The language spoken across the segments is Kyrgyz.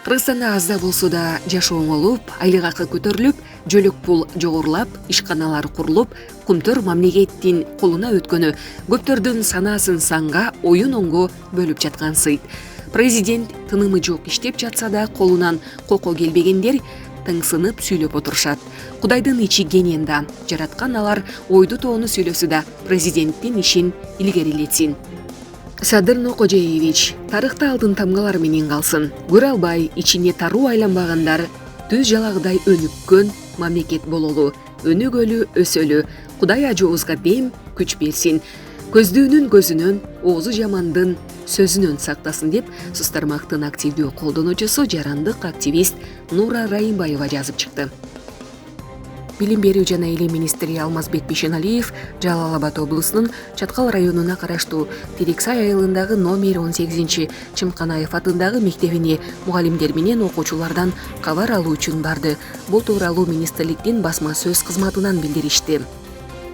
Кыргызстанда аз да болсо да жашоо оңолуп, айлык акы көтөрүлүп, жөлөк пул жогорулап, ишканалар курулуп, Кумтөр мамлекеттин колуна өткөнү көптөрдүн санаасын санга, оюн оңго бөлүп жаткан сыйт. Президент тынымы жок иштеп жатса да колунан кокко келбегендер тыңсынып сүйлөп отурушат. Кудайдын ичи кенен да, жараткан алар ойду тоону сүйлөсү да президенттин ишин илгерилетсин. Садыр Нокожеевич тарыхта алтын тамгалар менен калсын. Көрө албай, ичине таруу айланбагандар түз жалагыдай өнүккөн мамлекет бололу, өнүгөлү, өсөлү. Кудай ажообузга дем, күч берсин. Көздүүнүн көзүнөн, оозу жамандын сөзүнөн сактасын деп Сөз тармактын активдүү колдонуучусу, жарандык активист Нура Райымбаева жазып чыкты. Билим берүү жана эле министри Алмазбек Бейшеналиев Жалал Абад облусунун Чаткал районуна караштуу Терексай айылындагы номер 18 Чымканаев атындагы мектебине мугалимдер менен окуучулардан кабар алуу үчүн барды. Бул тууралуу министрликтин басма сөз кызматынан билдиришти.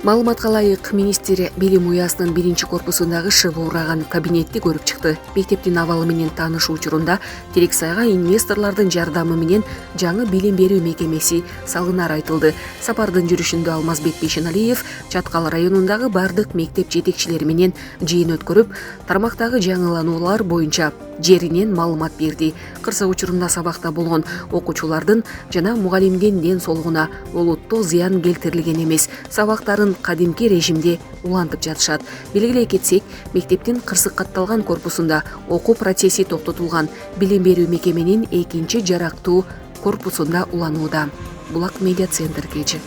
Маалыматка ылайык, министр билим уясынын 1-корпусундагы шыбы ураган кабинетти көрүп чыкты. Мектептин абалы менен таанышуу учурунда Терексайга инвесторлордун жардамы менен жаңы билим берүү мекемеси салынары айтылды. Сапардын жүрүшүндө Алмазбек Бейшеналиев Чаткал районундагы бардык мектеп жетекчилери менен жыйын өткөрүп, тармактагы жаңылануулар боюнча жеринен маалымат берди. Кырсык учурунда сабакта болгон окуучулардын жана мугалимдин ден соолугуна олуттуу зыян келтирилген эмес. Сабактарын кадимки режимде улантып жатышат. Белгилей кетсек, мектептин кырсык катталган корпусунда окуу процесси токтотулган. Билим берүү мекеменин 2 жарактуу корпусунда уланууда. Булак медиа центр кечи.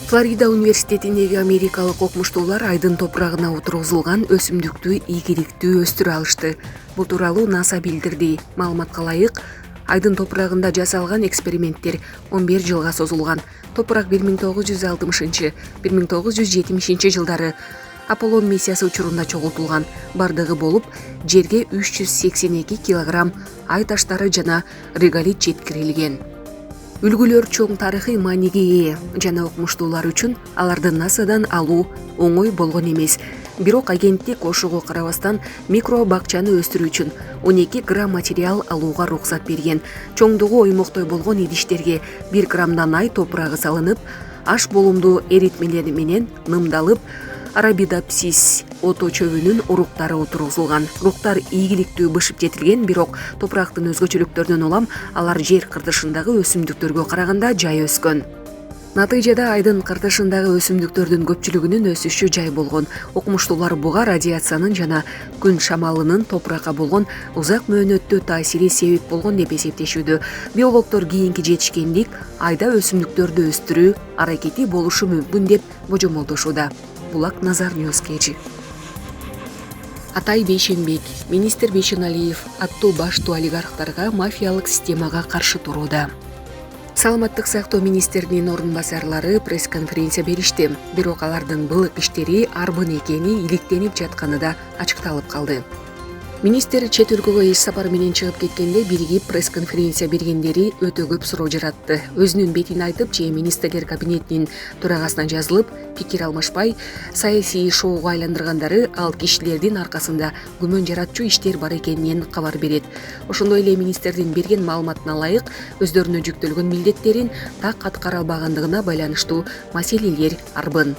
Флорида университетиндеги америкалык окумуштуулар айдын топурагына отургузулган өсүмдүктү ийгиликтүү өстүрө алышты. Бул тууралуу НАСА билдирди. Маалыматка ылайык, айдын топурагында жасалган эксперименттер 11 жылга созулган. Топурак 1960-1970 жылдары Аполлон миссиясы учурунда чогултулган. Бардыгы болуп, жерге 382 килограмм ай таштары жана реголит жеткирилген. Үлгүлөр чоң тарыхый мааниге ээ жана окумуштуулар үчүн аларды НАСАдан алуу оңой болгон эмес. Бирок агенттик ошого карабастан микро бакчаны өстүрүү үчүн 12 грамм материал алууга уруксат берген. Чоңдугу оймоктой болгон идиштерге 1 граммдан ай топурагы салынып, аш болумдуу эритмелер менен нымдалып, арабидопсис ото чөбүнүн уруктары отургузулган. Уруктар ийгиликтүү бышып жетилген, бирок топурактын өзгөчөлүктөрүнөн улам алар жер кыртышындагы өсүмдүктөргө караганда жай өскөн. Натыйжада айдын кыртышындагы өсүмдүктөрдүн көпчүлүгүнүн өсүшү жай болгон. Окумуштуулар буга радиациянын жана күн шамалынын топуракка болгон узак мөөнөттүү таасири себеп болгон деп эсептешүүдө. Биологдор кийинки жетишкендик айда өсүмдүктөрдү өстүрүү аракети болушу мүмкүн деп божомолдошууда. Булак Назар Ньюс кечи. Атай Бейшенбек, министр Бейшеналиев аттуу баштуу олигархтарга мафиялык системага каршы турууда. Саламаттык сактоо министринин орун басарлары пресс-конференция беришти. Бирок алардын былык иштери арбын экени иликтенип жатканы да ачыкталып калды. Министр чет өлкөгө иш сапар менен чыгып кеткенде биригип пресс-конференция бергендери өтө көп суроо жаратты. Өзүнүн бетин айтып, же министрлер кабинетинин төрагасына жазылып, пикир алмашпай, саясий шоуга айландыргандары ал кишилердин аркасында күмөн жаратчу иштер бар экенинен кабар берет. Ошондой эле министрдин берген маалыматына ылайык, өздөрүнө жүктөлгөн милдеттерин так аткара албагандыгына байланыштуу маселелер арбын.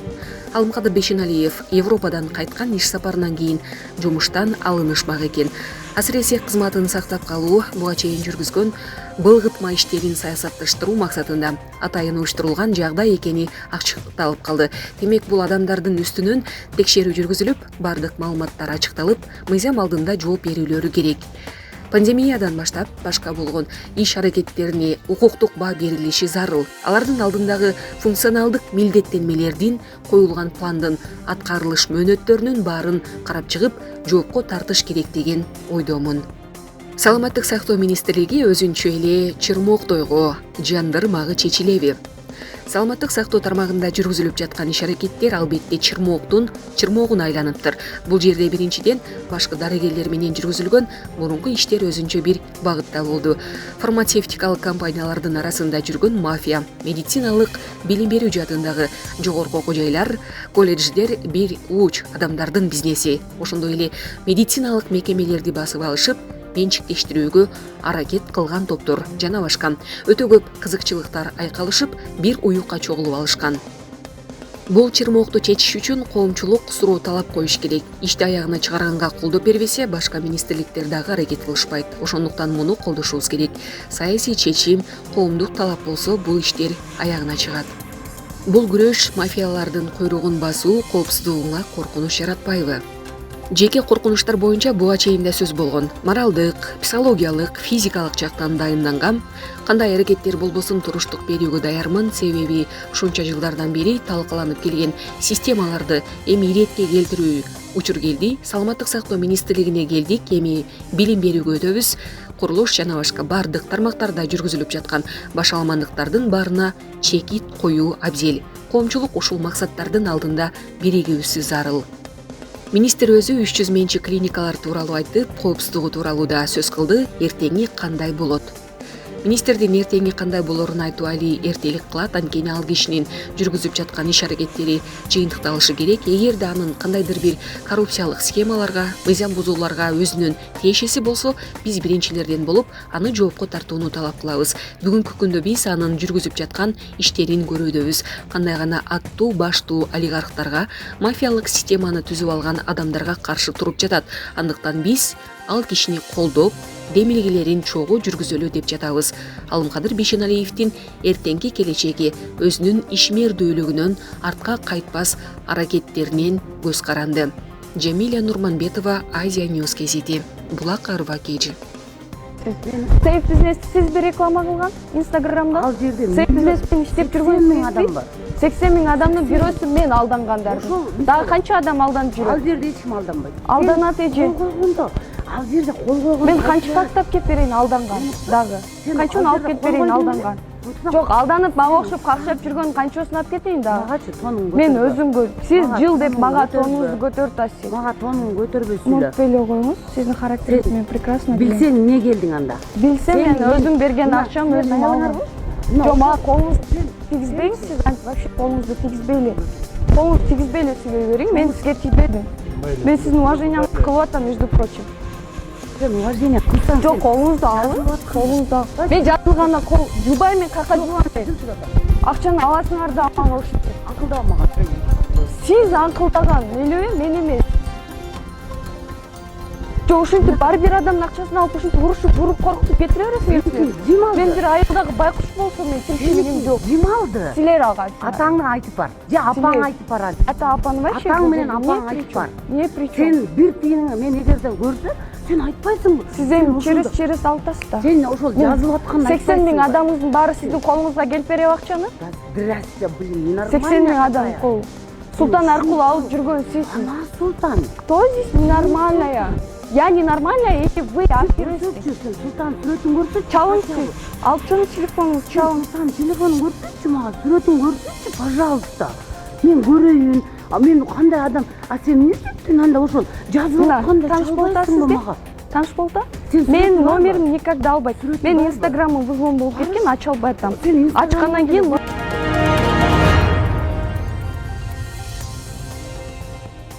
Алмазбек Бейшеналиев Европадан кайткан иш сапарынан кийин жумуштан алынышмак экен. Асыресе кызматын сактап калуу, буга чейин жүргүзгөн былгытма иштерин саясатташтыруу максатында атайын уюштурулган жагдай экени ачыкталып калды. Демек, бул адамдардын үстүнөн текшерүү жүргүзүлүп, бардык маалыматтар ачыкталып, мыйзам алдында жооп берүүлөрү керек. Пандемиядан баштап башка болгон иш аракеттерине укуктук баа берилиши зарыл. Алардын алдындагы функционалдык милдеттенмелердин, коюлган пландын аткарылыш мөөнөттөрүнүн баарын карап чыгып, жоопко тартыш керек деген ойдомун. Саламаттык сактоо министрлиги өзүнчө эле чырмоктойго жандырмагы чечилеби? Саламаттык сактоо тармагында жүргүзүлүп жаткан иш аракеттер албетте чырмогун айланыптыр. Бул жерде биринчиден башкы дарыгерлер менен жүргүзүлгөн мурунку иштер өзүнчө бир багытта болду. Фармацевтикалык компаниялардын арасында жүргөн мафия, медициналык билим берүү жаатындагы жогорку окуу жайлар, колледждер бир уч адамдардын бизнеси. Ошондой эле медициналык мекемелерди басып алышып, менчиктештирүүгө аракет кылган топтор жана башка өтө көп кызыкчылыктар айкалышып бир уюкка чогулуп алышкан. Бул чырмокту чечиш үчүн коомчулук суроо талап коюш керек. Ишти аягына чыгарганга колдоп бербесе, башка министрликтер дагы аракет кылышпайт. Ошондуктан муну колдошубуз керек. Саясий чечим, коомдук талап болсо, бул иштер аягына чыгат. Бул күрөш мафиялардын куйругун басуу коопсуздугуңа коркунуч жаратпайбы? Жеке коркунучтар боюнча буга чейин да сөз болгон. Моралдык, психологиялык, физикалык жактан дайындангам. Кандай аракеттер болбосун туруштук берүүгө даярмын, себеби ушунча жылдардан бери талкаланып келген системаларды эми иретке келтирүү учур келди. Саламаттык сактоо министрлигине келдик, эми билим берүүгө өтөбүз. Курулуш жана башка бардык тармактарда жүргүзүлүп жаткан башаламандыктардын баарына чекит коюу абзел. Коомчулук ушул максаттардын алдында биригүүсү зарыл. Министр өзү 300 менчик клиникалар тууралуу айтып, коопсуздугу тууралуу да сөз кылды. Эртеңи кандай болот? Министрдин эртеңи кандай болорун айтуу али эртелик кылат, анткени ал кишинин жүргүзүп жаткан иш аракеттери жыйынтыкталышы керек. Эгерде анын кандайдыр бир коррупциялык схемаларга, мыйзам бузууларга өзүнүн тиешеси болсо, биз биринчилерден болуп, аны жоопко тартууну талап кылабыз. Бүгүнкү күндө биз анын жүргүзүп жаткан иштерин көрүүдөбүз. Кандай гана аттуу, баштуу олигархтарга, мафиялык системаны түзүп алган адамдарга каршы туруп жатат. Андыктан биз ал кишини колдоп, демилгелерин чогуу жүргүзөлү деп жатабыз. Алымкадыр Бейшеналиевдин эртеңки келечеги өзүнүн ишмердүүлүгүнөн артка кайтпас аракеттеринен көз каранды. Жамиля Нурманбетова, Азия Ньюс кезити. Булак Арва Кежи. Сейф бизнести сиз бир реклама кылган Инстаграмда? Ал жерде Сейф бизнеспен иштеп жүргөн 80 000 адам бар. 80 000 адамдын бирөөсү мен алдангандар. Дагы канча адам алданып жүрөт? Ал жерде эч ким алданбайт. Алданат эже. Ал жерде кол койгон. Мен канча тактап кеп берейин алданган дагы. Канчаны алып кеп берейин алданган. Жок, алданып мага окшоп какшап жүргөн канчосын алып кетейин дагы. Магачы тонун көтөр. Мен өзүмгө сиз жыл деп мага тонуңузду көтөрүп атасыз. Мага тонун көтөрбөсүң да. Унутпай эле коюңуз. Сиздин характериңизди мен прекрасно билем. Билсең эмне келдиң анда? Билсем мен өзүм берген акчам өзүм алгам. Жок, мага колуңузду тийгизбеңиз, сиз вообще колуңузду тийгизбейли. Колуңузду тийгизбейли сүйлөй бериң. Мен сизге тийбедим. Мен сиздин уважениеңизди кылып атам, между прочим. Сен уважение кылсаң. Жок, колуңузду алың. Колуңузду. Мен жазылганда кол жубай, мен кака жубам. Акчаны аласыңар да мага ушинтип. Акылдаа мага. Сиз акылдаган элеби, мен эмес. Жок, ушинтип бар бир адамдын акчасын алып ушинтип уруп коркутуп кетире бересиңер. Мен бир айылдагы байкуш болсом, мен тиричилигим жок. Ким алды? Силер алган. Атаңды айтып бар. Же апаң айтып бар. Ата апаны вообще. Атаң менен апаң айтып бар. Не причем? Сен бир тиыныңы мен эгерде көрсө, сен айтпайсың. Сиз эми через алтасыз да. Сен ошол жазылып атканда 80 000 адамдын баары сиздин колуңузга келип береби акчаны? Здрасте, блин, ненормально. 80 000 адам кол. Султан аркылуу алып жүргөн сиз. Ана Султан. Кто здесь ненормальная? Я ненормальная, или вы аферисты? Султан сүрөтүн көрсөчү. Чалыңыз, алып чыгыңыз телефонуңузду, чалыңыз. Султан телефонун көрсөчү мага, сүрөтүн көрсөчү, пожалуйста. Мен көрөйүн. Мен кандай адам? А сен эмне істептин анда ошол жазылып атканда чалбайсыңбы мага? Таныш болду? Мен номерин никогда албайт. Мен Инстаграмым вызгон болуп кеткен, ача албай атам. Ачкандан кийин